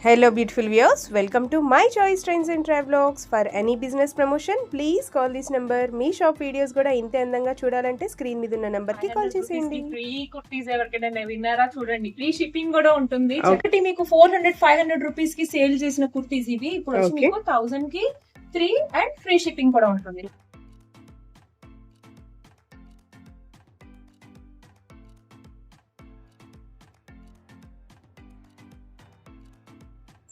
Hello beautiful viewers, welcome to my choice trends and travelogs. For any business promotion please call this number. Me shop videos కూడా ఇంతే అందంగా చూడాలంటే screen మీద ఉన్న number కి call చేసేయండి. ఫ్రీ కుర్తీస్ ఎవరికైనా విన్నారా చూడండి, ఫ్రీ షిప్పింగ్ కూడా ఉంటుంది. ఒకటి మీకు 400-500 రూపీస్ కి సేల్ చేసిన కుర్తీస్ ఇవి ఇప్పుడు వచ్చి మీకు 1000 కి 3 అండ్ ఫ్రీ షిప్పింగ్ కూడా ఉంటుంది.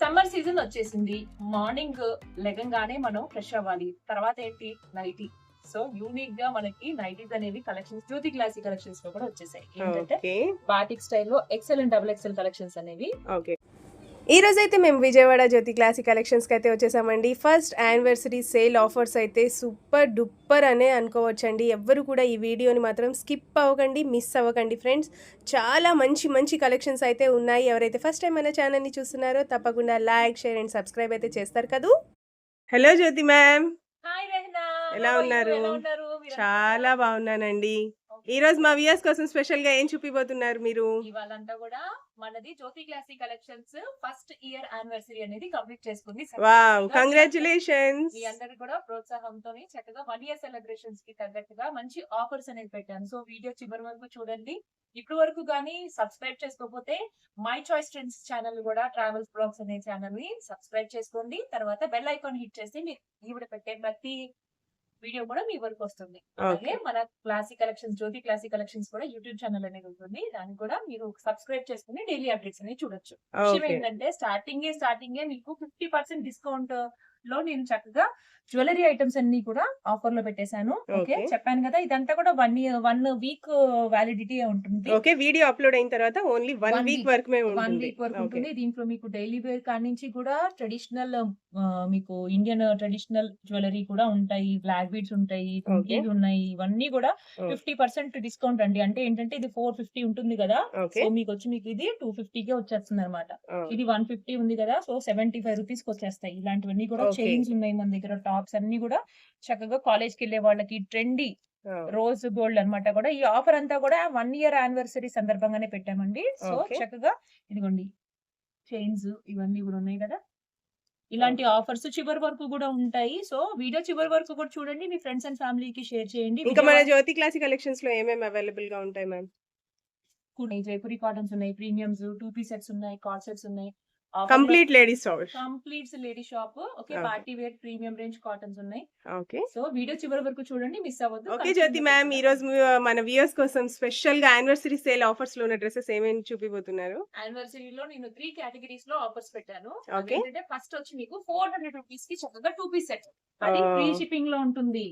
సమ్మర్ సీజన్ వచ్చేసింది. మార్నింగ్ లెగంగానే మనం ఫ్రెష్ అవ్వాలి. తర్వాత ఏంటి, నైటీ. సో యూనిక్ గా మనకి నైటీస్ అనేవి కలెక్షన్స్ జ్యోతి క్లాసీ కలెక్షన్స్ లో కూడా వచ్చేసాయి. ఏంటంటే బాటిక్ స్టైల్లో excel and double excel collections అనేవి. ఈ రోజు అయితే మేము విజయవాడ జ్యోతి క్లాసీ కలెక్షన్స్కి అయితే వచ్చేసామండి. ఫస్ట్ యానివర్సరీ సేల్ ఆఫర్స్ అయితే సూపర్ డూపర్ అనే అనుకోవచ్చండి. ఎవ్వరు కూడా ఈ వీడియోని మాత్రం స్కిప్ అవ్వకండి, మిస్ అవ్వకండి ఫ్రెండ్స్. చాలా మంచి మంచి కలెక్షన్స్ అయితే ఉన్నాయి. ఎవరైతే ఫస్ట్ టైం మన ఛానల్ని చూస్తున్నారో తప్పకుండా లైక్, షేర్ అండ్ సబ్స్క్రైబ్ అయితే చేస్తారు కదూ. హలో జ్యోతి మ్యామ్, ఎలా ఉన్నారు? చాలా బాగున్నానండి. ఈ రోజు మా వ్యూయర్స్ కోసం స్పెషల్ గా ఏం చూపిపోతున్నారు మీరు? ఇవాళంతా కూడా మనది Jyothi classy collections first year anniversary అనేది కంప్లీట్ చేసుకుంది. Wow, congratulations. మీ అందరికి కూడా ప్రోత్సాహంతో చక్కగా 1 year సెలబ్రేషన్స్ కి తగ్గట్టుగా మంచి ఆఫర్స్ అనేది పెట్టాను. సో వీడియో చివరి వరకు చూడండి. ఇప్పటి వరకు గానీ సబ్స్క్రైబ్ చేసుకోకపోతే మై చాయిస్ ట్రెండ్స్ ఛానల్ కూడా, ట్రావెల్స్ బ్లాగ్స్ అనే ఛానల్ ని సబ్స్క్రైబ్ చేసుకోండి. తర్వాత బెల్ ఐకాన్ హిట్ చేసి మీరు ఈవిడ పెట్టే ప్రతి వీడియో కూడా మీ వరకు వస్తుంది. అలాగే మన క్లాసిక్ కలెక్షన్స్, జ్యోతి క్లాసిక్ కలెక్షన్స్ కూడా యూట్యూబ్ ఛానల్ అనేది ఉంటుంది. దాన్ని కూడా మీరు సబ్స్క్రైబ్ చేసుకుని డైలీ అప్డేట్స్ అనేది చూడొచ్చు. విషయం ఏంటంటే స్టార్టింగే మీకు 50% డిస్కౌంట్ లో నేను చక్కగా జ్యువెలరీ ఐటమ్స్ అన్ని కూడా ఆఫర్ లో పెట్టేశాను. ఓకే, చెప్పాను కదా, ఇదంతా కూడా 1 week వ్యాలిడిటీ ఉంటుంది. ఓకే, వీడియో అప్లోడ్ అయిన తర్వాత ఓన్లీ 1 week వరకు ఉంటుంది. దీంట్లో మీకు డైలీ వేర్ కాడి నుంచి కూడా ట్రెడిషనల్, మీకు ఇండియన్ ట్రెడిషనల్ జ్యువెలరీ కూడా ఉంటాయి, బ్లాక్ బీడ్స్ ఉంటాయి, కుంకీస్ ఉన్నాయి. ఇవన్నీ కూడా 50% డిస్కౌంట్ అండి. అంటే ఏంటంటే ఇది 450 ఉంటుంది కదా, సో మీకు ఇది 250 కే వచ్చేస్తుంది అనమాట. ఇది 150 ఉంది కదా, సో 75 రూపీస్ కి వచ్చేస్తాయి. ఇలాంటివన్నీ కూడా చైన్స్ ఉన్నాయి మన దగ్గర, టాప్స్ అన్ని కూడా చక్కగా కాలేజ్ కి వెళ్లే వాళ్ళకి ట్రెండీ రోజ్ గోల్డ్ అన్నమాట. కూడా ఈ ఆఫర్ అంతా కూడా 1 year యానివర్సరీ సందర్భంగానే పెట్టామండి. సో చక్కగా ఇదిగోండి చైన్స్ ఇవన్నీ కూడా ఉన్నాయి కదా, ఇలాంటి ఆఫర్స్ చివరి వరకు కూడా ఉంటాయి. సో వీడియో చివరి వరకు కూడా చూడండి, మీ ఫ్రెండ్స్ అండ్ ఫ్యామిలీకి షేర్ చేయండి. ఇంకా మన జ్యోతి క్లాసీ కలెక్షన్స్ లో ఏమేమి అవైలబుల్ గా ఉంటాయి మ్యామ్? జైపురి కాటన్స్ ఉన్నాయి, ప్రీమియమ్స్, 2 piece సెట్స్ ఉన్నాయి, కార్డ్ సెట్స్ ఉన్నాయి. Complete ladies shop. Okay, party wear premium range cottons ఉన్నాయి. ఓకే, సో వీడియో చివరి వరకు చూడండి, మిస్ అవ్వద్దు. ఓకే జ్యోతి మ్యామ్, ఈ రోజు మన వ్యూయర్స్ కోసం స్పెషల్ గా యానివర్సరీ సేల్ ఆఫర్స్ లో ఉన్న డ్రెస్సెస్ ఏమేమి చూపిపోతున్నారు? యానివర్సరీలో నేను 3 కేటగిరీస్ లో ఆఫర్స్ పెట్టాను. ఏంటంటే ఫస్ట్ వచ్చి మీకు 400 రూపీస్ కి చక్కగా 2 piece సెట్, అది ఫ్రీ షిప్పింగ్ లో ఉంటుంది.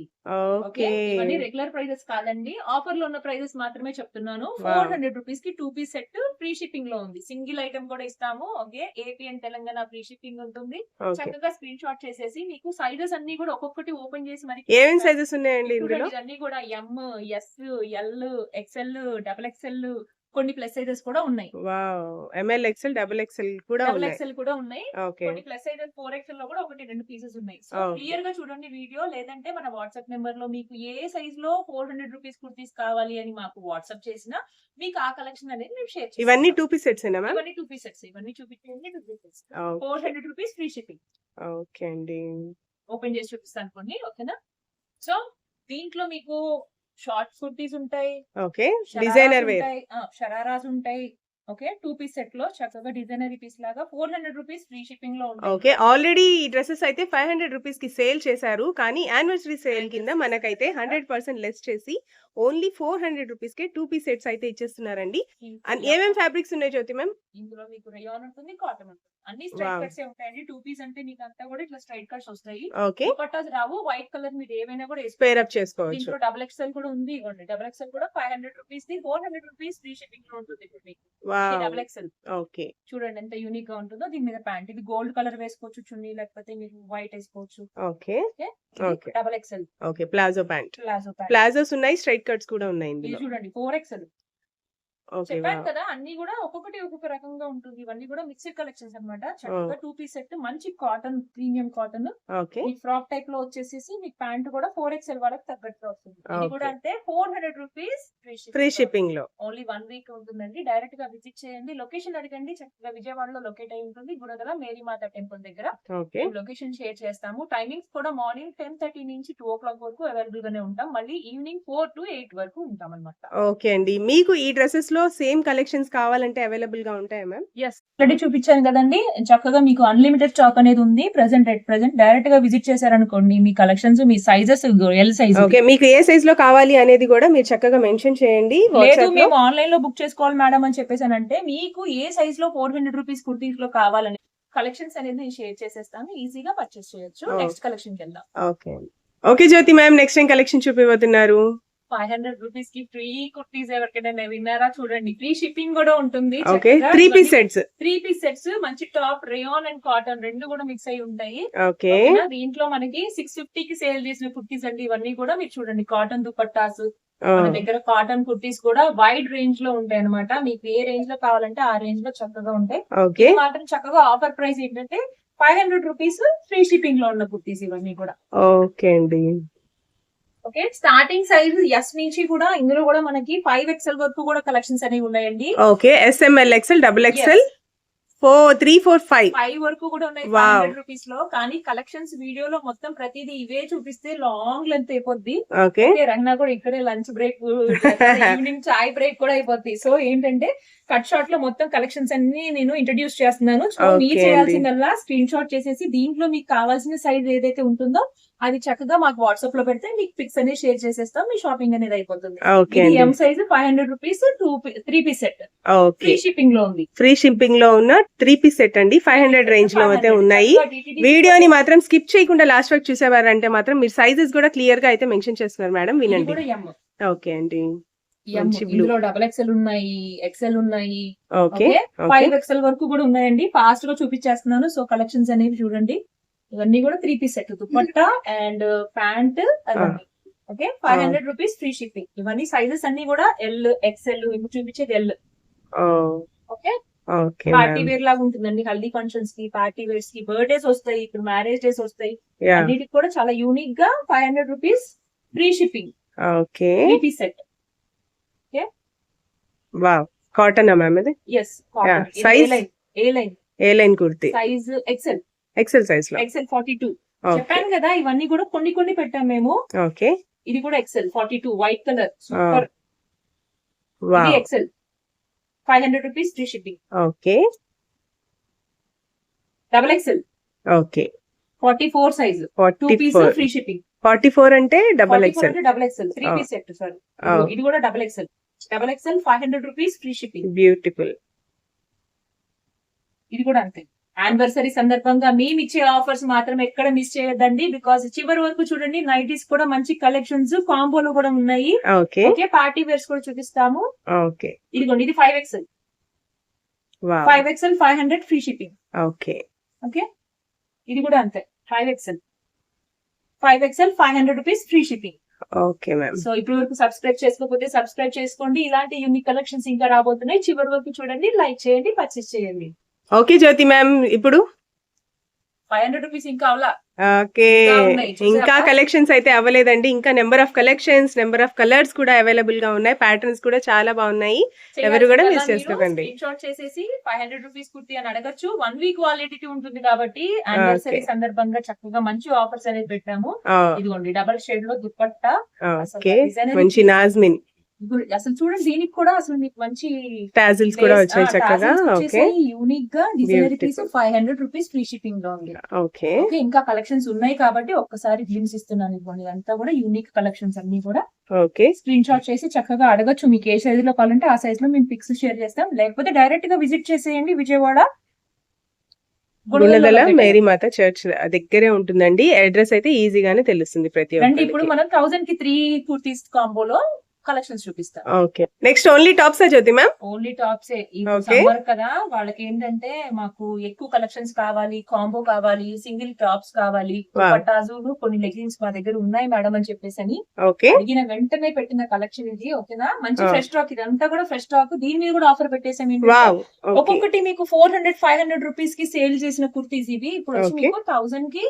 ఓకే, ఇవన్నీ రెగ్యులర్ ప్రైజెస్ కాదండి, ఆఫర్ లో ఉన్న ప్రైజెస్ మాత్రమే చెప్తున్నాను. 400 రూపీస్ కి 2 piece సెట్ ఫ్రీ షిప్పింగ్ లో ఉంది. సింగిల్ ఐటమ్ కూడా ఇస్తాము. Okay, AP and Telangana free shipping ఉంటుంది. చక్కగా స్క్రీన్ షాట్ చేసేసి మీకు సైజెస్ అన్ని కూడా ఒక్కొక్కటి ఓపెన్ చేసి మరి ఏమేం సైజెస్ ఉన్నాయండి ఇందులో? ఇవన్నీ కూడా M, S, L, XL, double XL, కొన్ని ప్లస్ సైజెస్ కూడా ఉన్నాయి. Wow, M L, XL, double XL కూడా ఉన్నాయి. కొన్ని ప్లస్ సైజెస్ 4XL లో కూడా 1-2 పీసెస్ ఉన్నాయి. సో క్లియర్ గా చూడండి వీడియో. లేదంటే మన వాట్సాప్ నెంబర్ లో మీకు ఏ సైజ్ లో 400 రూపీస్ కుర్తీస్ కావాలి అని మాకు వాట్సాప్ చేసినా మీకు ఆ కలెక్షన్ అనేది మేము షేర్ చేస్తాం. ఇవన్నీ 2 piece సెట్స్ ఏనా మ్యామ్? ఇవన్నీ 2 piece సెట్స్, ఇవన్నీ చూపించండి. 2 piece sets 400 rupees free shipping. Okay అండి, ఓపెన్ చేసి చూపిస్తాను అనుకోండి. ఓకేనా, సో దీంట్లో మీకు షార్ట్ కుర్తీస్ ఉంటాయి, ఓకే, డిజైనర్ వేర్, షరారాస్ ఉంటాయి. ఓకే, 2 piece సెట్ లో చక్కగా డిజైనరీ పీస్ లాగా 400 రూపీస్ ఫ్రీ షిప్పింగ్ లో ఉంటాయి. ఓకే, ఆల్రెడీ ఈ డ్రెస్సెస్ అయితే 500 రూపీస్ కి సేల్ చేశారు, కానీ యానివర్సరీ సేల్ కింద మనకైతే 100% లెస్ చేసి ఓన్లీ 400 రూపీస్ కే 2 piece సెట్స్ అయితే ఇచ్చేస్తున్నారండి. ఏమేం ఫ్యాబ్రిక్స్ ఉన్నాయి జ్యోతి మ్యామ్? ఇందులో మీకు రేయాన్ ఉంటుంది, కాటన్ ఉంటుంది, అన్ని స్ట్రైట్ కట్స్ ఉంటాయండి. 2 piece అంటే మీకు అంతా కూడా ఇట్లా స్ట్రైట్ కట్స్ వస్తాయి. ఓకే, దుపట్టాస్ రావు, వైట్ కలర్ మీరు ఏమైనా కూడా పేర్ అప్ చేసుకోవచ్చు. దీంట్లో డబుల్ ఎక్స్ఎల్ కూడా ఉంది. ఇవ్వండి, డబుల్ ఎక్స్ఎల్ కూడా 500 rupees the 400 rupees free shipping లో ఉంటుంది. ఇప్పుడు మీకు డబుల్ ఎక్స్ఎల్ ఓకే, చూడండి ఎంత యూనిక్ గా ఉంటుందో. దీని మీద ప్యాంట్, ఇది గోల్డ్ కలర్ వేసుకోవచ్చు చున్నీ, లేకపోతే మీరు వైట్ వేసుకోవచ్చు. Okay, double XL. Okay, palazzo pant, palazzos ఉన్నాయి, స్ట్రైట్ కట్స్ కూడా ఉన్నాయి. ఇది చూడండి 4XL. ఓకే. చెప్పాను వావ్! కదా అన్ని కూడా ఒక్కొక్కటి ఒక్కొక్క రకంగా ఉంటుంది. ఇవన్నీ కూడా మిక్స్డ్ కలెక్షన్స్ అన్నమాట. చక్కగా 2 పీస్ సెట్ మంచి కాటన్, ప్రీమియం కాటన్. ఓకే. మీకు ఫ్రాక్ టైప్ లో వచ్చేసేసి మీకు ప్యాంట్ కూడా 4XL వాళ్ళకి తగ్గట్టుగా వస్తుంది. ఇది కూడా ఓకే. అంటే 400 రూపీస్ ఫ్రీ ఫ్రీ షిప్పింగ్. షిప్పింగ్‌లో. ఓన్లీ 1 వీక్ ఉంటుందండి. డైరెక్ట్ గా విజిట్ చేయండి. లొకేషన్ అడగండి. చక్కగా విజయవాడలో లొకేట్ అయి ఉంటుంది. గుణదల మేరీమాత టెంపుల్ దగ్గర. ఓకే. మేము లొకేషన్ షేర్ చేస్తాము. టైమింగ్స్ కూడా మార్నింగ్ 10:30 నుంచి 2 o'clock వరకు అవైలబుల్ గానే ఉంటాం. మళ్ళీ ఈవినింగ్ 4 to 8 వరకు ఉంటాం అన్నమాట. ఓకే అండి. మీకు ఈ డ్రెసెస్‌లో సేమ్ కలెక్షన్స్ కావాలంటే అవైలబుల్‌గా ఉంటాయా మ్యామ్? యెస్. ఆల్రెడీ చూపించాను కదండీ. చక్కగా మీకు అన్‌లిమిటెడ్ స్టాక్ అనేది ఉంది. ప్రెజెంట్ డైరెక్ట్ గా విజిట్ చేశారనుకోండి మీ కలెక్షన్స్, మీ సైజెస్ ఎల్ సైజ్. ఓకే. మీకు ఏ సైజ్‌లో కావాలి అనేది కూడా మీరు చక్కగా మెన్షన్ చేయండి లేదు వాట్సాప్‌లో. మేము ఆన్‌లైన్ లో బుక్ చేసుకోవాలి మేడం అని చెప్పేసానంటే మీకు ఏ సైజ్ లో 400 రూపీస్ కుర్తీస్ లో కావాలని కలెక్షన్స్ అనేది నేను షేర్ చేసేస్తాను. ఈజీగా పర్చేస్ చేయొచ్చు. ఓకే. నెక్స్ట్ కలెక్షన్ కి వెళ్దాం. ఓకే అండి. ఓకే జ్యోతి మ్యామ్, నెక్స్ట్ ఏం కలెక్షన్ చూపిపోతున్నారు? 500 రూపీస్ కి ఫ్రీ కుర్తీస్ ఎవరికైనా విన్నారా? చూడండి ఫ్రీ షిప్పింగ్ కూడా ఉంటుంది. ఓకే. చక్కగా 3 పీస్ సెట్స్. 3 పీస్ సెట్స్ మంచి టాప్ రేయాన్ అండ్ కాటన్ రెండు కూడా మిక్స్ అయి ఉంటాయి. ఓకే. ఓకేనా? దీంట్లో మనకి 650 కి సేల్ చేసిన కుర్తీస్ అండి ఇవన్నీ కూడా. మీరు చూడండి కాటన్ దుపట్టాస్, మన దగ్గర కాటన్ కుర్తీస్ కూడా వైడ్ రేంజ్ లో ఉంటాయి అన్నమాట. మీకు ఏ రేంజ్ లో కావాలంటే ఆ రేంజ్ లో చక్కగా ఉంటాయి. ఓకే. ఇది మాత్రం చక్కగా ఆఫర్ ప్రైస్ ఏంటంటే 500 రూపీస్ ఫ్రీ షిప్పింగ్ లో ఉన్న కుర్తీస్ ఇవన్నీ కూడా. ఓకే అండి. ఓకే. స్టార్టింగ్ సైజ్ ఎస్ నుంచి కూడా ఇందులో కూడా మనకి 5XL వరకు కూడా కలెక్షన్స్ అనేవి ఉన్నాయండి. Okay. SML, XL, double XL, 3, 4, 5. 5 వరకు కూడా ఉన్నాయి వావ్. 500 రూపీస్ లో. కానీ కలెక్షన్స్ వీడియోలో మొత్తం ప్రతిదీ ఇవే చూపిస్తే లాంగ్ లెంత్ అయిపోద్ది. ఓకే. ఓకే, రంగనా కూడా ఇక్కడే లంచ్ బ్రేక్ ఈవినింగ్ చాయ్ బ్రేక్ కూడా అయిపోద్ది. సో ఏంటంటే కట్ షాట్ లో మొత్తం కలెక్షన్స్ అన్ని నేను ఇంట్రడ్యూస్ చేస్తున్నాను. సో Okay మీరు అండి. చేయాల్సిందల్లా స్క్రీన్ షాట్ చేసేసి దీంట్లో మీకు కావాల్సిన సైజ్ ఏదైతే ఉంటుందో అది చక్కగా మాకు వాట్సాప్ లో పెడితే మీకు పిక్స్ అనేది షేర్ చేసేస్తాం. మీ షాపింగ్ అనేది అయిపోతుంది. ఓకే ఇది అండి. M size 500 rupees 3 piece set okay. Free shipping లో ఉంది. ఫ్రీ షిప్పింగ్ లో ఉన్న 3 పీస్ సెట్ అండి. 500 రేంజ్ లో అయితే 500. ఉన్నాయి. చక్కగా DTD వీడియోని మాత్రం స్కిప్ చేయకుండా లాస్ట్ వరకు చూసేవారంటే మాత్రం మీరు సైజెస్ కూడా క్లియర్ గా అయితే మెన్షన్ చేస్తున్నారు మేడం. ఇది వినండి. కూడా ఎం. ఓకే అండి. ఎం మంచి blue. ఇందులో XXL ఉన్నాయి, XL ఉన్నాయి. ఓకే. Okay, okay. 5XL వరకు కూడా ఉన్నాయండి. ఫాస్ట్ గా చూపించేస్తున్నాను. సో కలెక్షన్స్ అనేవి చూడండి. ఇవన్నీ కూడా 3 piece set dupatta and pant అవన్నీ. Okay, 500 rupees free shipping. ఇవన్నీ సైజెస్ అన్ని కూడా ఎల్, XL. ఇప్పుడు చూపించేది L. Okay, okay party ma'am. Wear లాగా ఉంటుందండి. హల్దీ ఫంక్షన్స్ కి, పార్టీ వేర్స్ కి, బర్త్డేస్ వస్తాయి, ఇప్పుడు మ్యారేజ్ డేస్ వస్తాయి. యా. అన్నిటికి కూడా చాలా యూనిక్ గా 500 rupees free shipping okay. 3 piece set. Wow. Cotton ma'am ఇది? Yes, cotton. size? A line A line kurti? Size XL. XL size లో. XL 42. ఓకే. చెప్పాను కదా ఇవన్నీ కూడా కొన్ని కొన్ని పెట్టాం మేము. ఓకే. ఇది కూడా XL 42 వైట్ కలర్ సూపర్. ఇది wow. XL 500 rupees free shipping. Okay. Double XL okay. 44 size 2 piece 44. Free shipping. 44 అంటే డబుల్ 44 ఎక్స్ఎల్. అంటే double XL 3 piece set. Sorry, ఇది కూడా double XL. Double XL 500 rupees free shipping. Beautiful. ఇది కూడా అంతే. Anniversary సందర్భంగా మేము ఇచ్చే ఆఫర్స్ మాత్రం ఎక్కడ మిస్ చేయొద్దండి. బికాస్ చివరి వరకు చూడండి. నైటీస్ కూడా మంచి కలెక్షన్స్ కాంబోలో కూడా ఉన్నాయి. ఓకే. ఓకే, పార్టీ వేర్స్ కూడా చూపిస్తాము. ఓకే. ఇదిగోండి, ఇది 5XL. Wow. 5XL 500 free shipping. Okay. Okay, ఇది కూడా అంతే 5XL. 5XL 500 rupees free shipping. Okay ma'am. So ఇప్పుడు వరకు సబ్స్క్రైబ్ చేసుకోకపోతే సబ్స్క్రైబ్ చేసుకోండి. ఇలాంటి యూనిక్ కలెక్షన్స్ ఇంకా రాబోతున్నాయి. చివరి వరకు చూడండి, లైక్ చేయండి, పర్చేస్ చేయండి. ఓకే జ్యోతి మ్యామ్, ఇప్పుడు 500 రూపీస్ ఇంకా అవలా. ఓకే. ఇంకా ఉన్నాయి, చూసారా? ఇంకా కలెక్షన్స్ అయితే అవ్వలేదండి. ఇంకా number of collections, number of colours కూడా అవైలబుల్ గా ఉన్నాయి. ప్యాటర్న్స్ కూడా చాలా బాగున్నాయి. ఎవరు కూడా మిస్ చేసుకోకండి. స్క్రీన్ షాట్ చేసేసి 500 రూపీస్ కుర్తి అని అడగచ్చు. 1 వీక్ వాలిడిటీ ఉంటుంది కాబట్టి యానివర్సరీ Okay. సందర్భంగా చక్కగా మంచి ఆఫర్స్ అనేది పెట్టాము. ఆ, ఇదిగోండి, డబల్ షేడ్ లో దుపట్టా. ఓకే. design అనేది మంచి నాజ్మిన్ అసలు చూడండి, దీనికి కూడా అసలు మీకు మంచి టాజిల్స్ కూడా వచ్చాయి చక్కగా. ఓకే. యూనిక్ గా designer piece Beautiful. 500 rupees free shipping లో ఉంది. ఓకే. ఓకే, ఇంకా కలెక్షన్స్ ఉన్నాయి కాబట్టి ఒక్కసారి గ్లిమ్స్ ఇస్తున్నాను. ఇవ్వండి, అంతా కూడా యూనిక్ కలెక్షన్స్ అన్ని కూడా. ఓకే. స్క్రీన్ షాట్ చేసి చక్కగా అడగచ్చు. మీకు ఏ సైజ్ లో కావాలంటే ఆ సైజ్ లో మేము పిక్స్ షేర్ చేస్తాం. లేకపోతే డైరెక్ట్ గా విజిట్ చేసేయండి. విజయవాడ గుణదల మేరీమాత చర్చ్ దగ్గరే ఉంటుందండి. అడ్రస్ అయితే ఈజీగానే తెలుస్తుంది ప్రతి రండి. ఇప్పుడు ఒక్కరికి. మనం 1000 కి 3 కుర్తీస్ కాంబోలో కలెక్షన్స్ చూపిస్తాను. ఓకే. నెక్స్ట్ ఓన్లీ టాప్సా జ్యోతి మ్యామ్? ఓన్లీ టాప్సే. ఓకే. సమ్మర్ కదా, వాళ్ళకి ఏంటంటే మాకు ఎక్కువ కలెక్షన్స్ కావాలి, కాంబో కావాలి, సింగిల్ టాప్స్ కావాలి, పటాజులు కొన్ని లెగిన్స్ మా దగ్గర ఉన్నాయి మేడం అని చెప్పేసి ఓకే. అడిగిన వెంటనే పెట్టిన కలెక్షన్ ఇది. ఓకేనా, మంచి ఫ్రెష్ స్టాక్, ఇదంతా కూడా ఫ్రెష్ స్టాక్. దీని మీద కూడా ఆఫర్ పెట్టేసాం. ఒక్కొక్కటి మీకు 400-500 రూపీస్ కి సేల్ చేసిన కుర్తీస్ ఇవి. ఇప్పుడు వచ్చి మీకు 1000 కి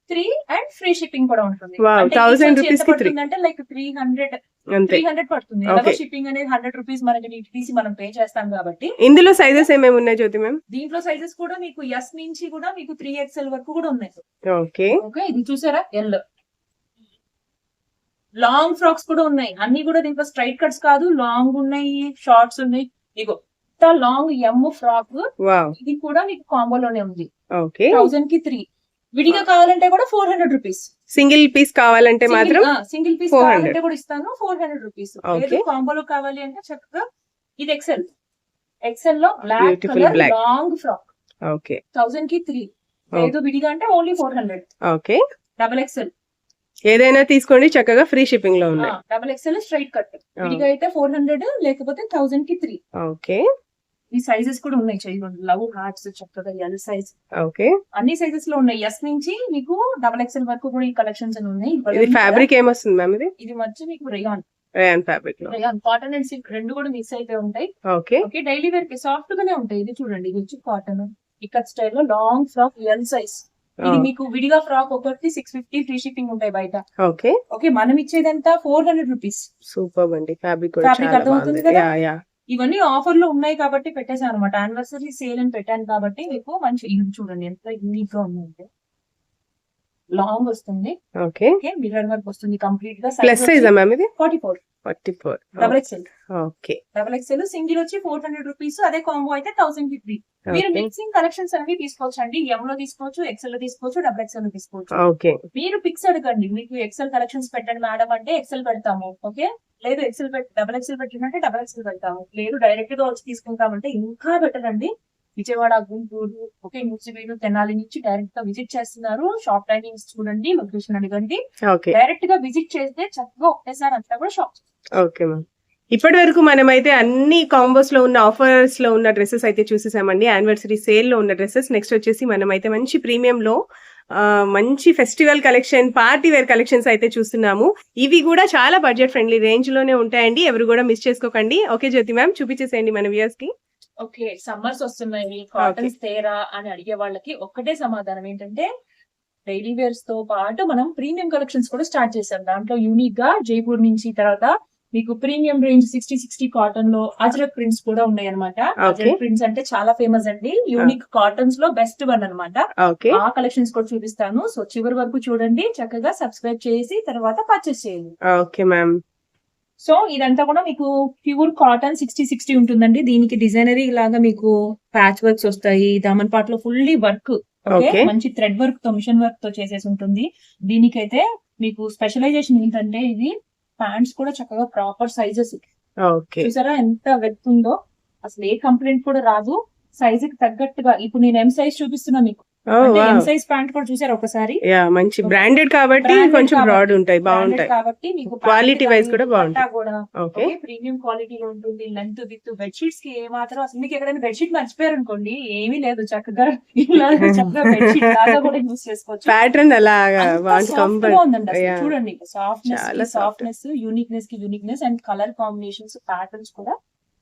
3 అండ్ ఫ్రీ షిప్పింగ్ కూడా ఉంటుంది. 1000 రూపీస్ కి 3 అంటే లైక్ 300 పడుతుంది. ఎలాగో షిప్పింగ్ అనేది 100 రూపీస్ మనకి తీసి మనం పే చేస్తాం కాబట్టి. ఇందులో సైజెస్ ఏమేమి ఉన్నాయి జ్యోతి మ్యామ్? దీంట్లో సైజెస్ కూడా మీకు ఎస్ నుంచి కూడా మీకు 3XL వరకు కూడా ఉన్నాయి. ఓకే. ఓకే, ఇది చూసారా ఎల్. లాంగ్ ఫ్రాక్స్ కూడా ఉన్నాయి. అన్ని కూడా దీంట్లో స్ట్రైట్ కట్స్ కాదు, లాంగ్ ఉన్నాయి, షార్ట్స్ ఉన్నాయి. ఇగో లాంగ్ ఎమ్ ఫ్రాక్, ఇది కూడా మీకు కాంబోలోనే ఉంది. ఓకే. 1000 కి 3. విడిగా కావాలంటే కూడా 400 రూపీస్. సింగిల్ పీస్ కావాలంటే మాత్రం సింగిల్ పీస్ కావాలంటే కూడా ఇస్తాను 400 రూపీస్. లేదు కాంబోలో కావాలి అంటే చక్కగా ఇది ఎక్సెల్ లో black colour long frock. Okay. 1000 కి 3. లేదు విడిగా అంటే ఓన్లీ 400. ఓకే. XXL ఏదైనా తీసుకోండి, చక్కగా ఫ్రీ షిప్పింగ్ లో ఉన్నాయి. XXL straight cut. విడిగా అయితే 400, లేకపోతే 1000 కి 3. ఓకే. ఈ సైజెస్ కూడా ఉన్నాయి. చేయండి, లవ్ హార్ట్స్ చక్కగా ఎల్ సైజ్. ఓకే. అన్ని సైజెస్ లో ఉన్నాయి. ఎస్ నుంచి మీకు XXL వరకు కూడా ఈ కలెక్షన్స్ ఉన్నాయి. ఇది ఫ్యాబ్రిక్ ఏమొస్తుంది మ్యామ్? ఇది వచ్చి మీకు రేయాన్ ఫ్యాబ్రిక్ లో, రేయాన్ కాటన్ అండ్ సిల్క్ రెండు కూడా మిక్స్ అయితే ఉంటాయి. ఓకే. ఓకే, డైలీ వేర్ కి సాఫ్ట్ గానే ఉంటాయి. ఇది చూడండి, ఇది వచ్చి కాటన్ ఇక్కత్ స్టైల్ లో లాంగ్ ఫ్రాక్ ఎల్ సైజ్. ఇది మీకు విడిగా ఫ్రాక్ ఒకటి 650 ఫ్రీ షిప్పింగ్ ఉంటాయి బయట. ఓకే. ఓకే, మనం ఇచ్చేదంతా 400 రూపీస్. సూపర్ అండి. ఫ్యాబ్రిక్ అర్థమవుతుంది కదా. ఇవన్నీ ఆఫర్ లో ఉన్నాయి కాబట్టి పెట్టేశాను అనమాట. యానివర్సరీ సేల్ అని పెట్టాను కాబట్టి మీకు మంచి. ఇది చూడండి ఎంత యూనిక్ గా ఉందంటే, లాంగ్ వస్తుంది. ఓకే. మిర్రర్ వర్క్ వస్తుంది కంప్లీట్ గా. ప్లస్ సైజ్ మ్యామ్ ఇది? 44. XXL. ఓకే. XXL సింగిల్ వచ్చి 400 రూపీస్. అదే కాంబో అయితే 1000 కి 3. మీరు మిక్సింగ్ కలెక్షన్స్ అనేవి తీసుకోవచ్చు అండి. ఎం లో తీసుకోవచ్చు, ఎక్సెల్ లో తీసుకోవచ్చు, XXL లో తీసుకోవచ్చు. ఓకే. మీరు పిక్స్ అడగండి, మీకు ఎక్సెల్ కలెక్షన్స్ పెట్టండి మేడం అంటే ఎక్సెల్ పెడతాము. ఓకే, లేదు XXL పెట్టినంటే XXL పెడతాము. లేదు డైరెక్ట్ గా వచ్చి తీసుకుంటామంటే ఇంకా బెటర్ అండి. విజయవాడ, గుంటూరు, ఓకే, నూజివీడు, తెనాలి నుంచి డైరెక్ట్ గా విజిట్ చేస్తున్నారు. షాప్ టైమింగ్స్ చూడండి, లొకేషన్ అడగండి. డైరెక్ట్ గా విజిట్ చేస్తే చక్కగా ఒకటేసారి అంతా కూడా షాప్. Okay ma'am. ఇప్పటి వరకు మనమైతే అన్ని కాంబోస్ లో ఉన్న ఆఫర్స్ లో ఉన్న డ్రెస్సెస్ అయితే చూసేసామండి. యానివర్సరీ సేల్ లో ఉన్న డ్రెస్సెస్. నెక్స్ట్ వచ్చేసి మనమైతే మంచి ప్రీమియం లో మంచి festival collection, party wear collections అయితే చూస్తున్నాము. ఇవి కూడా చాలా బడ్జెట్ ఫ్రెండ్లీ రేంజ్ లోనే ఉంటాయండి. ఎవరు కూడా మిస్ చేసుకోకండి. ఓకే జ్యోతి మ్యామ్, చూపించేసేయండి మన వ్యూయర్స్ కి. ఓకే, సమ్మర్స్ వస్తున్నాయి, కాటన్స్ తేరా అని అడిగే వాళ్ళకి ఒక్కటే సమాధానం ఏంటంటే, డైలీ వేర్స్ తో పాటు మనం ప్రీమియం కలెక్షన్స్ కూడా స్టార్ట్ చేసాం. దాంట్లో యూనిక్ గా జైపూర్ నుంచి, తర్వాత మీకు ప్రీమియం రేంజ్ 60 కాటన్ లో అజ్రక్ ప్రింట్స్ కూడా ఉన్నాయి అనమాట. అజ్రక్ ప్రింట్స్ అంటే చాలా ఫేమస్ అండి. యూనిక్ కాటన్స్ లో బెస్ట్ వన్ అనమాట. ఆ కలెక్షన్స్ కూడా చూపిస్తాను. సో చివరి వరకు చూడండి, చక్కగా సబ్స్క్రైబ్ చేసి తర్వాత పర్చేస్ చేయండి. Okay ma'am. సో ఇదంతా కూడా మీకు ప్యూర్ కాటన్ 60 ఉంటుందండి. దీనికి డిజైనరీ లాగా మీకు ప్యాచ్ వర్క్స్ వస్తాయి. దామన్ పార్ట్ లో ఫుల్లీ వర్క్, మంచి థ్రెడ్ వర్క్ తో, మిషన్ వర్క్ తో చేసేసి ఉంటుంది. దీనికైతే మీకు స్పెషలైజేషన్ ఏంటంటే, ఇది ప్యాంట్స్ కూడా చక్కగా ప్రాపర్ సైజెస్. చూసారా ఎంత వెత్ ఉందో, అసలు ఏ కంప్లైంట్ కూడా రాదు. సైజ్ కి తగ్గట్టుగా. ఇప్పుడు నేను ఎం సైజ్ చూపిస్తున్నా మీకు. ఎం సైజ్ ప్యాంట్ కూడా చూసారా ఒకసారి. మంచి బ్రాండెడ్ కాబట్టి కొంచెం బ్రాడ్ ఉంటాయి, బాగుంటాయి కాబట్టి మీకు క్వాలిటీ వైజ్ కూడా బాగుంటాయి. ప్రీమియం క్వాలిటీలో ఉంటుంది. లెంత్ విత్ బెడ్షీట్స్ కి ఏమాత్రం అసలు మీకు ఎక్కడైనా బెడ్షీట్ మర్చిపోయారు అనుకోండి, ఏమీ లేదు, చక్కగా చక్కగా బెడ్షీట్ లాగా కూడా యూస్ చేసుకోవచ్చు. ప్యాటర్న్ అలాగా ఉందండి. చూడండి, సాఫ్ట్నెస్, యూనిక్నెస్ కి uniqueness and colour combinations, patterns కూడా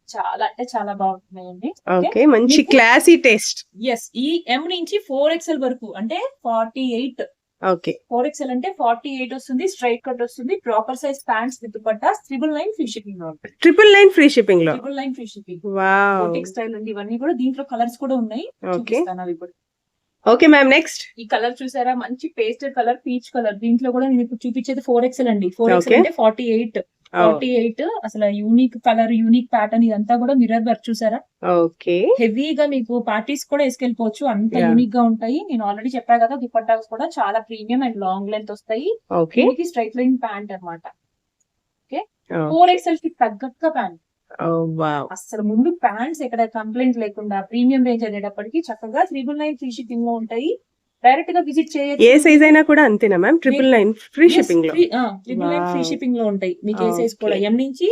చాలా అంటే చాలా బాగుంటున్నాయండి. ఓకే, మంచి క్లాసీ టేస్ట్. ఎస్, ఈ ఎం నుంచి 4XL వరకు అంటే 48. ఓకే, 4XL అంటే 48 వస్తుంది. స్ట్రైట్ కట్ వస్తుంది. Proper size pants with patta 999 free shipping లో. 999 ఫ్రీ షిప్పింగ్ లో. 999 free shipping. Wow, boutique style అండి ఇవన్నీ కూడా. దీంట్లో కలర్స్ కూడా ఉన్నాయి. ఓకే, ఇప్పుడు ఓకే మ్యామ్. నెక్స్ట్ ఈ కలర్ చూసారా, మంచి పేస్టల్ కలర్, పీచ్ కలర్. దీంట్లో కూడా నేను ఇప్పుడు చూపించేది 4XL అండి. 4XL అంటే 48. అసలు యూనిక్ కలర్, యూనిక్ ప్యాటర్న్. ఇదంతా కూడా మిర్రర్ వర్క్ చూసారా. ఓకే, హెవీగా మీకు పార్టీస్ కూడా వేసుకెళ్ళిపోవచ్చు, అంత యూనిక్ గా ఉంటాయి. నేను ఆల్రెడీ చెప్పా కదా, దుపట్టాస్ కూడా చాలా ప్రీమియం అండ్ లాంగ్ లెంత్ వస్తాయి. దీనికి స్ట్రైట్ లైన్ ప్యాంట్ అనమాట. ఓకే, 4XL కి తగ్గట్టుగా ప్యాంట్. అసలు ముందు ప్యాంట్స్ ఎక్కడ కంప్లైంట్ లేకుండా ప్రీమియం రేంజ్ అనేటప్పటికి చక్కగా 999 ఫ్రీ షిప్పింగ్ లో ఉంటాయి. డైరెక్ట్ గా విజిట్ ఏ చేయొచ్చు. సైజ్ అయినా కూడా అంతేనా మ్యామ్? 999 ఫ్రీ షిప్పింగ్ లో. Triple nine free wow. Shipping లో ఉంటాయి మీకు. ఏ సైజ్ కూడా ఓకే. ఎం నుంచి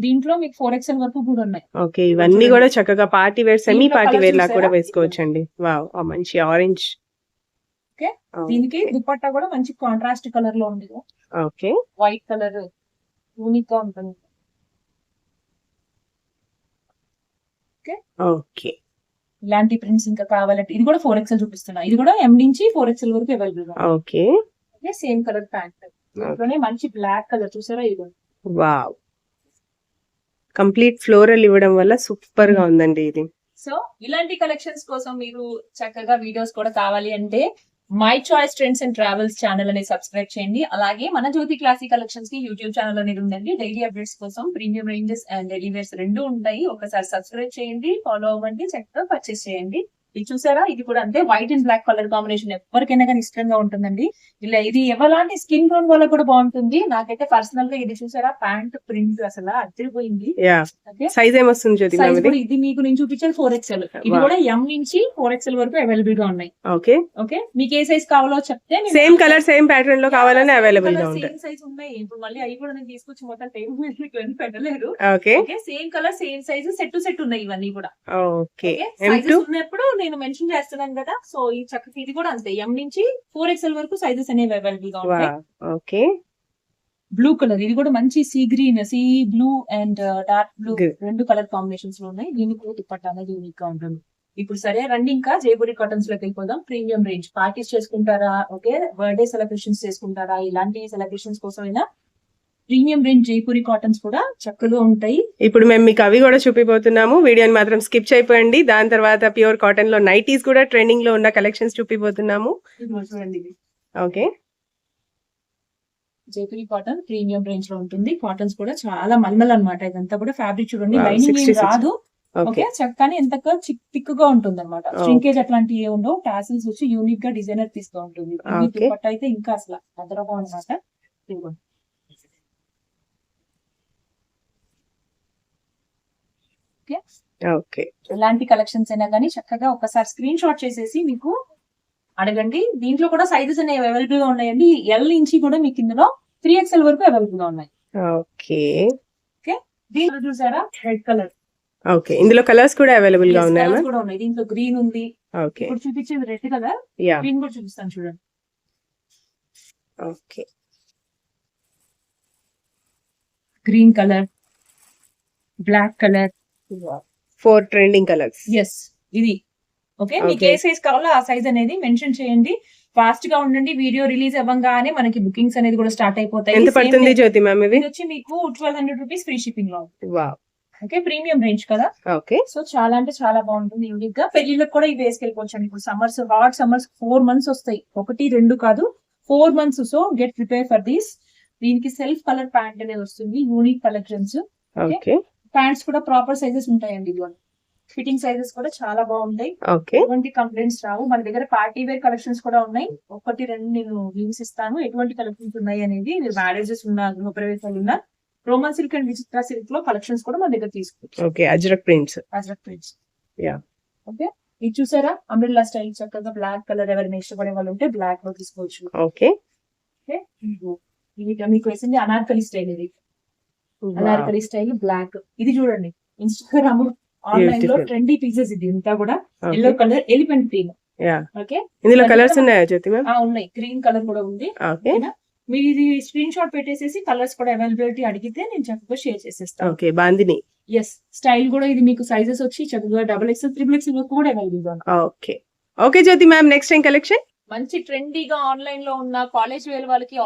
దీంట్లో మీకు 4XL వరకు కూడా ఉన్నాయి. ఓకే, ఇవన్నీ చూడండి. కూడా చక్కగా పార్టీ వేర్, సెమీ దీంట్లో పార్టీ కలర్ వేర్ లాగా కూడా చూసారా? వేసుకోవచ్చండి. వావ్, ఆ మంచి ఆరెంజ్. ఓకే, దీనికి దుపట్టా కూడా మంచి కాంట్రాస్ట్ కలర్ లో ఉంది. ఓకే, వైట్ కలర్ యూనిక్ గా ఉంటుంది. ఓకే, ఇలాంటి ప్రింట్స్ ఇంకా కావాలంటే ఇది కూడా 4XL చూపిస్తున్నా. ఇది కూడా ఎం నుంచి 4XL వరకు అవైలబుల్ గా ఓకే. ఉంది. Same colour pant. దీంట్లోనే మంచి బ్లాక్ కలర్ చూసారా? ఇది వావ్, కంప్లీట్ ఫ్లోరల్ ఇవ్వడం వల్ల సూపర్ గా ఉందండి ఇది. సో ఇలాంటి కలెక్షన్స్ కోసం మీరు చక్కగా వీడియోస్ కూడా కావాలి అంటే my choice trends and travels channel అనేది సబ్స్క్రైబ్ చేయండి. అలాగే మన జ్యోతి క్లాసిక్ కలెక్షన్స్ కి యూట్యూబ్ ఛానల్ అనేది ఉందండి. డైలీ అప్డేట్స్ కోసం premium ranges and daily wears రెండు ఉంటాయి. ఒకసారి సబ్స్క్రైబ్ చేయండి, ఫాలో అవ్వండి, చక్కగా పర్చేస్ చేయండి. ఇది చూసారా? ఇది కూడా అంతే, white and black colour combination ఎవరికైనా కానీ ఇష్టంగా ఉంటుందండి. ఇలా ఇది ఎవలాంటి స్కిన్ టోన్ వాళ్ళకి కూడా బాగుంటుంది. నాకైతే పర్సనల్ గా ఇది చూసారా? ప్యాంట్ ప్రింట్ అసలు అదిరిపోయింది. యా, ఓకే, సైజ్ ఏమొస్తుంది జ్యోతి సైజ్ మ్యామ్ ఇది? కూడా ఇది మీకు నేను చూపించేది 4XL. ఇది Wow. కూడా ఎం నుంచి 4XL వరకు అవైలబుల్ గా ఉన్నాయి. ఓకే, ఓకే, మీకు ఏ సైజ్ కావాలో చెప్తే సేమ్ కలర్ సేమ్ ప్యాటర్న్ లో కావాలని అవైలబుల్ గా ఉంటాయి. సేమ్ సైజ్ ఉన్నాయి. ఇప్పుడు మళ్ళీ అవి కూడా నేను తీసుకొచ్చి మొత్తం టేబుల్ మీద పెట్టలేదు. Okay, okay, same colour same size set to set ఉన్నాయి ఇవన్నీ కూడా. ఓకే. ఓకే, సైజెస్ ఉన్నప్పుడు నేను మెన్షన్ చేస్తున్నాను కదా. సో ఈ చక్కగా ఇది కూడా అంతే, ఎం నుంచి 4XL వరకు సైజెస్ అనేవి అవైలబుల్ గా ఉంటాయి. ఓకే, బ్లూ కలర్, ఇది కూడా మంచి sea green, sea blue and dark blue Good. రెండు కలర్ కాంబినేషన్స్ లో ఉన్నాయి. దీనికి కూడా దుపట్టా అనేది యూనిక్ గా ఉంటుంది. ఇప్పుడు సరే రండి, ఇంకా జైపూరి కాటన్స్ లోకి వెళ్ళిపోదాం. ప్రీమియం రేంజ్ పార్టీస్ చేసుకుంటారా, ఓకే, బర్త్డే సెలబ్రేషన్స్ చేసుకుంటారా, ఇలాంటి సెలబ్రేషన్స్ కోసమైనా ప్రీమియం రేంజ్ జైపూరి కాటన్స్ కూడా చక్కగా ఉంటాయి. ఇప్పుడు మేము మీకు అవి కూడా చూపిపోతున్నాము. వీడియోని మాత్రం స్కిప్ చేయకండి. దాని తర్వాత ప్యూర్ కాటన్ లో నైటీస్ కూడా ట్రెండింగ్ లో ఉన్న కలెక్షన్స్ చూపిపోతున్నాము. ఇదిగో చూడండి, ఇది okay, Jaipuri cotton premium range లో ఉంటుంది. కాటన్స్ కూడా చాలా మల్మల్ అన్నమాట. ఇదంతా కూడా ఫ్యాబ్రిక్ చూడండి, Wow, లైనింగ్ 66. రాదు. ఓకే, ఓకే, చక్కగా ఎంతగా థిక్ గా ఉంటుంది అనమాట. Oh. శ్రింకేజ్ అట్లాంటివి ఏ ఉండవు. టాసిల్స్ వచ్చి యూనిక్ గా డిజైనర్ తీస్తూ ఉంటుంది. Okay. దుపట్టా అయితే ఇంకా అసలు అదరగా అనమాట. ఓకే, ఎలాంటి కలెక్షన్స్ అయినా కానీ చక్కగా ఒకసారి స్క్రీన్ షాట్ చేసేసి మీకు అడగండి. దీంట్లో కూడా సైజెస్ అనేవి అవైలబుల్ గా ఉన్నాయండి. ఎల్ నుంచి కూడా మీకు ఇందులో 3XL వరకు అవైలబుల్ గా ఉన్నాయి. ఓకే, ఓకే, దీంట్లో చూసారా? Red colour. ఓకే. ఇందులో కలర్స్ కూడా అవైలబుల్ గా ఉన్నాయా? కూడా ఉన్నాయి. దీంట్లో గ్రీన్ ఉంది. ఓకే, ఇప్పుడు చూపించేది రెడ్ కలర్. యా, గ్రీన్ కూడా చూపిస్తాను చూడండి. Okay, green colour, black colour, 4 trending colours. Yes ఇది. ఓకే, మీకు Okay. ఏ సైజ్ కావాలో ఆ సైజ్ అనేది మెన్షన్ చేయండి. ఫాస్ట్ గా ఉండండి. వీడియో రిలీజ్ అవ్వగానే మనకి బుకింగ్స్ అనేది కూడా స్టార్ట్ అయిపోతాయి. ఎంత Same పడుతుంది day. జ్యోతి మ్యామ్ ఇవి? ఇది వచ్చి మీకు 1200 రూపీస్ ఫ్రీ షిప్పింగ్ లో. వావ్, ఓకే, ప్రీమియం రేంజ్ కదా. ఓకే, సో చాలా అంటే చాలా బాగుంటుంది. యూనిక్ గా పెళ్లిళ్ళకి కూడా ఇవి వేసుకెళ్ళిపోవచ్చు. ఇప్పుడు సమ్మర్స్, హాట్ సమ్మర్స్ 4 months వస్తాయి. 1, 2 కాదు, 4 months. So get prepare for this. దీనికి సెల్ఫ్ కలర్ ప్యాంట్ అనేది వస్తుంది. Unique collections. ఓకే, ప్యాంట్స్ కూడా ప్రాపర్ సైజెస్ ఉంటాయండి. ఇదిగోండి, ఫిట్టింగ్ సైజెస్ కూడా చాలా బాగుంటాయి. ఓకే, ఎటువంటి కంప్లైంట్స్ రావు. మన దగ్గర పార్టీ వేర్ కలెక్షన్స్ కూడా ఉన్నాయి. 1, 2 నేను లింక్స్ ఇస్తాను. ఎటువంటి కలెక్షన్స్ ఉన్నాయి అనేది. మీరు మ్యారేజెస్ ఉన్నా, గృహప్రవేశాలు ఉన్నా, Roman silk and Vichitra silk లో కలెక్షన్స్ కూడా మన దగ్గర తీసుకోవచ్చు. Okay, Ajrakh prints. Ajrakh prints. Yeah. Okay, ఇది చూసారా? అంబ్రెల్లా స్టైల్ చక్కగా బ్లాక్ కలర్ ఎవరైనా ఇష్టపడే వాళ్ళు ఉంటే బ్లాక్ లో తీసుకోవచ్చు. ఓకే, ఓకే, ఇది మీకు వేసింది అనార్కలి స్టైల్. ఇది అనార్కలి స్టైల్ బ్లాక్. ఇది చూడండి, ఇన్స్టాగ్రామ్ ఆన్లైన్ లో Beautiful. Trendy pieces. ఇది ఇంతా కూడా yellow colour elephant green. Yeah, okay, ఇందులో కలర్స్ ఉన్నాయా జ్యోతి మ్యామ్? ఉన్నాయి. గ్రీన్ కలర్ కూడా ఉంది. ఓకే, ఓకేనా? మీరు ఇది స్క్రీన్ షాట్ పెట్టేసేసి కలర్స్ కూడా అవైలబిలిటీ అడిగితే నేను చక్కగా షేర్ చేసేస్తాను. ఓకే, బాందిని. ఎస్, స్టైల్ కూడా ఇది మీకు సైజెస్ వచ్చి చక్కగా XXL, XXL వరకు కూడా అవైలబుల్ గా ఉంది. ఓకే, ఓకే జ్యోతి మ్యామ్, నెక్స్ట్ టైం కలెక్షన్. మంచి ట్రెండీగా ఆన్లైన్ లో ఉన్న కాలేజ్ వేర్ వాళ్ళకి,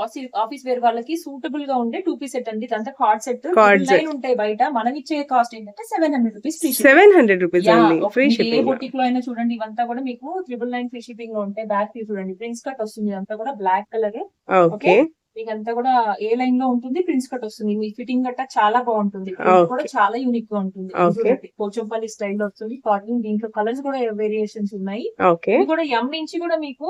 ఆఫీస్ వేర్ వాళ్ళకి సూటబుల్ గా ఉండే 2-piece సెట్ అండి. ఇదంతా కార్డ్ సెట్. Cord set. ఉంటాయి బయట. మనం ఇచ్చే కాస్ట్ ఏంటంటే 700 rupees free. 700 rupees only free a shipping. Boutique లో అయినా చూడండి, ఇవంతా కూడా మీకు 999 ఫ్రీ షిప్పింగ్ లో ఉంటాయి. బ్యాక్ చూడండి, ప్రిన్స్ కట్ వస్తుంది. ఇదంతా కూడా బ్లాక్ కలర్. ఓకే, మీకు అంతా కూడా ఏ లైన్ లో ఉంటుంది, ప్రిన్స్ కట్ వస్తుంది. మీ ఫిట్టింగ్ గట్టా చాలా బాగుంటుంది. Okay. కూడా చాలా యూనిక్ గా ఉంటుంది. Okay. పోచంపల్లి స్టైల్ లో వస్తుంది. కాటన్. దీంట్లో కలర్స్ కూడా వేరియేషన్స్ ఉన్నాయి. ఓకే, ఇవి కూడా ఎం నుంచి కూడా మీకు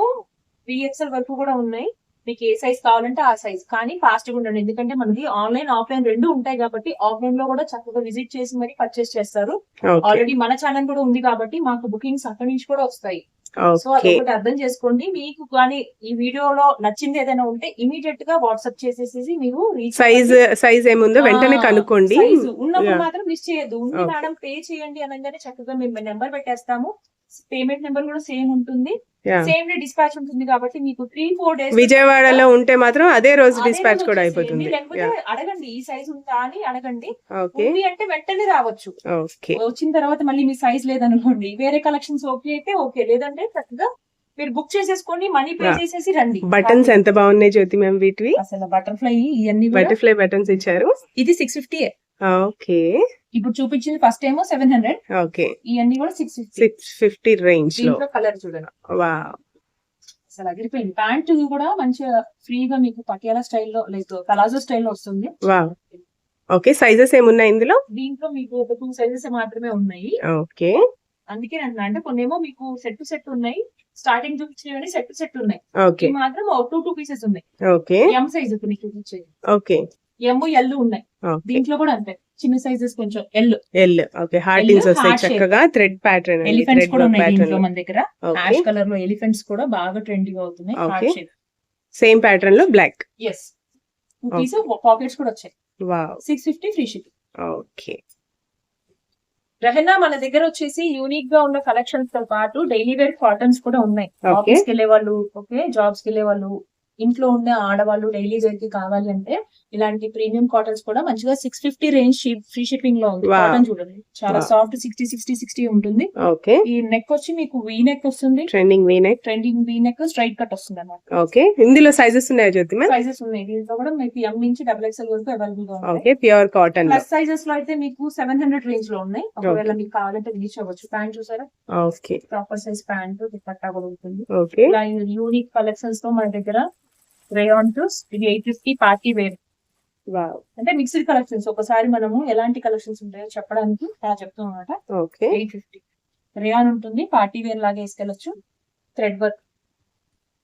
3XL వరకు కూడా ఉన్నాయి. మీకు ఏ సైజ్ కావాలంటే ఆ సైజ్. కానీ ఫాస్ట్ గా ఉండండి, ఎందుకంటే మనకి ఆన్లైన్, ఆఫ్లైన్ రెండు ఉంటాయి కాబట్టి ఆఫ్లైన్ లో కూడా చక్కగా విజిట్ చేసి మరి పర్చేస్ చేస్తారు. ఓకే, ఆల్రెడీ మన ఛానల్ కూడా ఉంది కాబట్టి మాకు బుకింగ్స్ అక్కడి నుంచి కూడా వస్తాయి. So okay. అదొకటి అర్థం చేసుకోండి. మీకు కానీ ఈ వీడియోలో నచ్చింది ఏదైనా ఉంటే ఇమీడియట్ గా వాట్సాప్ చేసేసి మీరు రీచ్ సైజ్ ఏముందో వెంటనే కనుక్కోండి. సైజు ఉన్నప్పుడు Yeah. మాత్రం మిస్ చేయొద్దు. ఉంది Okay. మేడం పే చేయండి అనగానే చక్కగా మేము నెంబర్ పెట్టేస్తాము. పేమెంట్ నెంబర్ కూడా సేమ్ ఉంటుంది. Yeah. సేమ్ డే డిస్పాచ్ ఉంటుంది కాబట్టి మీకు 3-4 డేస్ విజయవాడలో ఉంటే మాత్రం అదే రోజు డిస్పాచ్ కూడా అయిపోతుంది. లేకపోతే అడగండి ఈ సైజ్ ఉందా అని అడగండి. ఓకే. ఉంది అంటే వెంటనే రావచ్చు. ఓకే. వచ్చిన తర్వాత మళ్ళీ మీ సైజ్ లేదనుకోండి, వేరే కలెక్షన్స్ ఓకే అయితే ఓకే, లేదంటే చక్కగా మీరు బుక్ చేసేసుకోండి, మనీ పే Yeah. చేసేసి రండి. బటన్స్ ఎంత బాగున్నాయి జ్యోతి మ్యామ్ వీటివి. అసలు బటర్ఫ్లై ఇవన్నీ కూడా బటర్ఫ్లై బటన్స్ ఇచ్చారు. ఇది 650. ఓకే. ఇప్పుడు చూపించింది ఫస్ట్ ఏమో 700, ఓకే. ఇవన్నీ కూడా 650. 650 రేంజ్ లో. దీంట్లో కలర్ చూడండి వావ్. అసలు అదిరిపోయింది. ప్యాంట్ కూడా మంచిగా ఫ్రీగా మీకు పటియాలా స్టైల్లో లేదు పలాజో స్టైల్లో వస్తుంది. వావ్. ఓకే. సైజెస్ ఏమున్నాయి ఇందులో? దీంట్లో మీకు ఒక 2 సైజెస్ మాత్రమే ఉన్నాయి. ఓకే. అందుకే అంటే కొన్నేమో మీకు సెట్ ఉన్నాయి, స్టార్టింగ్ చూపించినవి సెట్ ఉన్నాయి. ఓకే. ఇవి మాత్రం 2 పీసెస్ ఉన్నాయి. ఓకే. ఎం సైజ్ ఇప్పుడు నీకు చూపించేది ఓకే. ఎం ఎల్ ఉన్నాయి. ఓకే. దీంట్లో కూడా అంతే చిన్న సైజెస్ కొంచెం ఎల్. ఓకే. హార్టింగ్స్ వస్తాయి heart shape. చక్కగా. Thread pattern. ఎలిఫెంట్స్ కూడా ఉన్నాయి దీంట్లో మన దగ్గర. ఓకే. యాష్ కలర్ లో ఎలిఫెంట్స్ కూడా బాగా ట్రెండింగ్ అవుతున్నాయి. Okay. సేమ్ ప్యాటర్న్ లో బ్లాక్. ఎస్ 2 పీస్ పాకెట్స్ కూడా వచ్చాయి. Wow. 650 free shipping. Okay. Rehana మన దగ్గర వచ్చేసి యూనిక్ గా ఉన్న కలెక్షన్స్ తో పాటు డైలీ వేర్ కాటన్స్ కూడా ఉన్నాయి. Okay. ఆఫీస్ కి వెళ్ళే వాళ్ళు, ఓకే, జాబ్స్ కి వెళ్ళే వాళ్ళు, ఇంట్లో ఉన్న ఆడవాళ్ళు డైలీ వేర్ కి కావాలి అంటే ఇలాంటి ప్రీమియం కాటన్స్ కూడా మంచిగా 650 రేంజ్ ఫ్రీ షిప్పింగ్ లో ఉంది. Wow. కాటన్ చూడండి చాలా Wow. సాఫ్ట్ 60 ఉంటుంది. ఓకే. ఈ నెక్ వచ్చి మీకు వీ నెక్ వస్తుంది. Trending V neck. Trending V neck straight cut వస్తుంది అన్నమాట. ఓకే. ఇందులో సైజెస్ ఉన్నాయా జ్యోతి మ్యామ్? సైజెస్ ఉన్నాయి దీంట్లో కూడా మీకు ఎం నుంచి XXL వరకు అవైలబుల్ గా ఉంటాయి. ఓకే. ప్యూర్ కాటన్ లో. ప్లస్ సైజెస్ లో అయితే మీకు 700 రేంజ్ లో ఉన్నాయి. ఒకవేళ మీకు కావాలంటే రీచ్ అవ్వచ్చు. ప్యాంట్ చూసారా, okay. Proper size pant dupatta కూడా ఉంటుంది. ఓకే. ఇలా యూనిక్ కలెక్షన్స్ తో మన దగ్గర రేయాన్ టు ఇది 850 పార్టీ వేర్ వావ్. అంటే మిక్స్డ్ కలెక్షన్స్. ఒకసారి మనము ఎలాంటి కలెక్షన్స్ ఉంటాయో చెప్పడానికి అలా చెప్తాం అన్నమాట. ఓకే. 850 రేయాన్ ఉంటుంది, పార్టీ వేర్ లాగా వేసుకెళ్ళొచ్చు. థ్రెడ్ వర్క్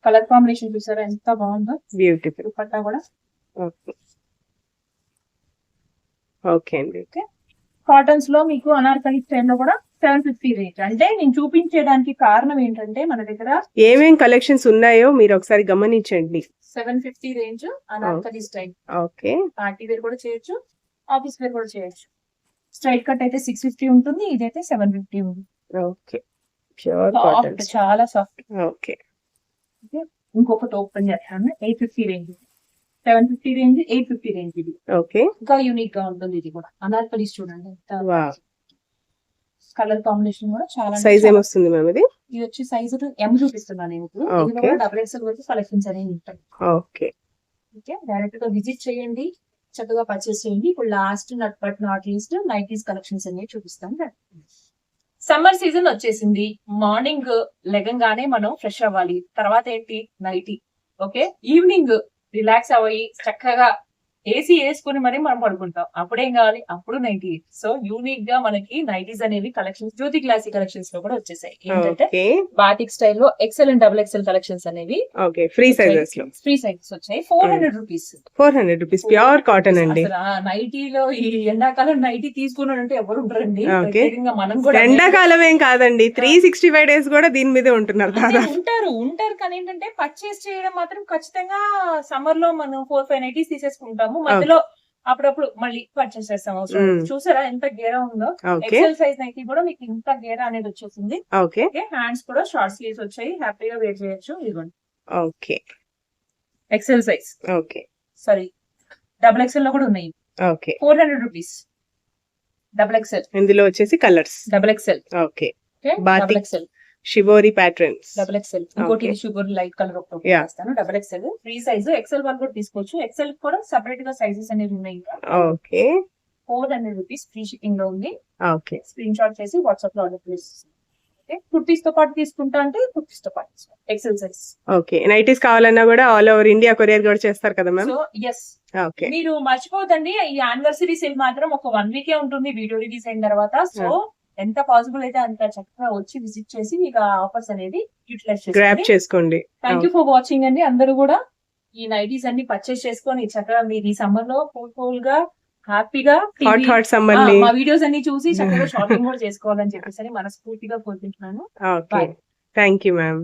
కలర్ కాంబినేషన్ చూసారా ఎంత బాగుందో. బ్యూటిఫుల్. దుపట్టా కూడా ఓకే. ఓకే అండి. కాటన్స్ లో మీకు అనార్కలి స్టైల్ లో కూడా 750 రేంజ్. అంటే నేను చూపించడానికి కారణం ఏంటంటే మన దగ్గర ఏమేం కలెక్షన్స్ ఉన్నాయో మీరు ఒకసారి గమనించండి. 750 range Anarkali style. Okay. Party wear కూడా చేయొచ్చు, ఆఫీస్ వేర్ కూడా చేయొచ్చు. స్ట్రైట్ కట్ అయితే 650 ఉంటుంది, ఇదైతే 750 ఉంది. ఓకే. Pure soft, cotton. చాలా సాఫ్ట్. ఓకే. ఇంకొకటి ఓపెన్ చేస్తాను. 850 రేంజ్, 750 రేంజ్, 850 రేంజ్. ఇది ఓకే. ఇంకా యూనిక్ గా ఉంటుంది. ఇది కూడా అనార్కలి చూడండి వావ్. కలర్ కాంబినేషన్ కూడా చాలా. సైజ్ ఏమొస్తుంది మ్యామ్ ఇది? ఇది వచ్చి సైజ్ ఎం చూపిస్తున్నాను నేను ఇప్పుడు. Okay. ఇందులో కూడా XXL వరకు కలెక్షన్స్ అనేవి ఉంటాయి. ఓకే. ఓకే, డైరెక్ట్ గా విజిట్ చేయండి, చక్కగా పర్చేస్ చేయండి. ఇప్పుడు last but not least nighties collections అనేవి చూపిస్తాను. సమ్మర్ సీజన్ వచ్చేసింది. మార్నింగ్ లెగంగానే మనం ఫ్రెష్ అవ్వాలి. తర్వాత ఏంటి, నైటీ. ఓకే, ఈవినింగ్ రిలాక్స్ అవ్వాలి, చక్కగా ఏసీ వేసుకుని మరి మనం పడుకుంటాం. అప్పుడేం కావాలి, అప్పుడు నైటీ. సో యూనిక్ గా మనకి నైటీస్ అనేవి కలెక్షన్స్ జ్యోతి క్లాసిక్ కలెక్షన్స్ లో కూడా వచ్చేసాయి. ఏంటంటే ఓకే. బాటిక్ స్టైల్లో XL అండ్ XXL కలెక్షన్స్ అనేవి ఓకే. ఫ్రీ సైజెస్ లో. ఫ్రీ సైజెస్ వచ్చాయి. 400 రూపీస్. 400 రూపీస్ ప్యూర్ కాటన్ అండి. నైటీలో ఈ ఎండాకాలం నైటీ తీసుకున్నాడు అంటే ఎవరు ఉంటారండి. Okay. ప్రత్యేకంగా మనం కూడా ఎండాకాలం ఏం కాదండి, 365 డేస్ కూడా దీని మీదే ఉంటున్నారు అంటే దాదాపు. ఉంటారు కానీ ఏంటంటే పర్చేస్ చేయడం మాత్రం ఖచ్చితంగా సమ్మర్ లో మనం 4-5 నైటీస్ తీసేసుకుంటాము. మధ్యలో అప్పుడప్పుడు మళ్ళీ పర్చేస్ చేస్తాం. అవసరం Mm. చూసారా ఎంత గేరా ఉందో. ఓకే. XL సైజ్ నైటీ కూడా మీకు ఇంత గేరా అనేది వచ్చేసింది. ఓకే. హ్యాండ్స్ కూడా షార్ట్ స్లీవ్స్ వచ్చాయి, హ్యాపీగా వేర్ చేయొచ్చు. ఇదిగోండి okay. XL size, okay. Sorry XXL లో కూడా ఉన్నాయి. ఓకే. 400 rupees XXL. ఇందులో వచ్చేసి colours. XXL. Okay. Okay, Batik. XXL. Shibori patterns. XXL. ఇంకోటి Okay. షుగర్ లైట్ కలర్ ఒకటి Yeah. చేస్తాను. XXL free size. XL one కూడా తీసుకోవచ్చు. XL కూడా సెపరేట్ గా సైజెస్ అనేవి ఉన్నాయి. ఓకే. 400 రూపీస్ ఫ్రీ షిప్పింగ్ లో ఉంది. ఓకే. స్క్రీన్ షాట్ చేసి వాట్సాప్ లో ఆర్డర్ ప్లేస్. ఓకే, కుర్తీస్ తో పాటు తీసుకుంటా అంటే కుర్తీస్ తో పాటు XL సైజ్. ఓకే. నైటీస్ కావాలన్నా కూడా ఆల్ ఓవర్ ఇండియా కొరియర్ కూడా చేస్తారు కదా మ్యామ్? So yes, okay. మీరు మర్చిపోదండి ఈ యానివర్సరీ సేల్ మాత్రం ఒక 1 వీకే ఉంటుంది వీడియో రిలీజ్ అయిన తర్వాత. సో ఎంత పాసిబుల్ అయితే అంత చక్కగా వచ్చి విజిట్ చేసి మీకు ఆ ఆఫర్స్ అనేది యూటిలైజ్ గ్రాబ్ చేయండి. చేసుకోండి. థ్యాంక్ యూ ఫర్ వాచింగ్ అండి. అందరూ కూడా ఈ నైటీస్ అన్ని పర్చేస్ చేసుకొని చక్కగా మీరు ఈ సమ్మర్ లో కూల్ గా హ్యాపీగా హాట్ సమ్మర్ ని. మా వీడియోస్ అన్ని చూసి చక్కగా షాపింగ్ కూడా చేసుకోవాలని చెప్పేసి మనస్ఫూర్తిగా కోరుకుంటున్నాను. ఓకే. Thank you ma'am.